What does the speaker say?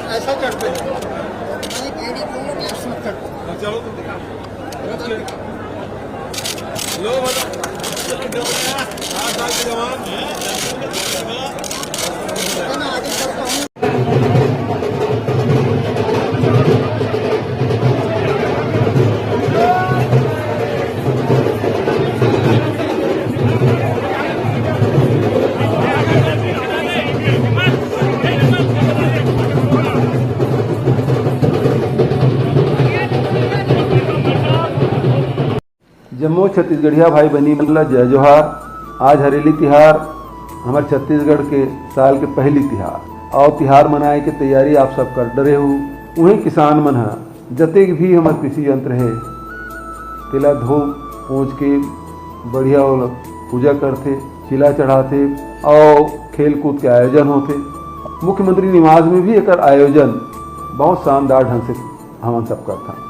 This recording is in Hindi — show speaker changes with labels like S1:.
S1: ऐसा चढ़ते हैं चलो लो जवान
S2: जम्मू छत्तीसगढ़िया भाई बहनी मतलब जय जोहार। आज हरेली तिहार हमारे छत्तीसगढ़ के साल के पहली तिहार और तिहार मनाए के तैयारी आप सब कर डरे हो। वही किसान मन जतेक भी हमारे कृषि यंत्र है तेला धो पोंछ के बढ़िया पूजा करते, चिला चढ़ाते और खेल कूद के आयोजन होते। मुख्यमंत्री निवास में भी एक आयोजन बहुत शानदार ढंग से हम सब करते हैं।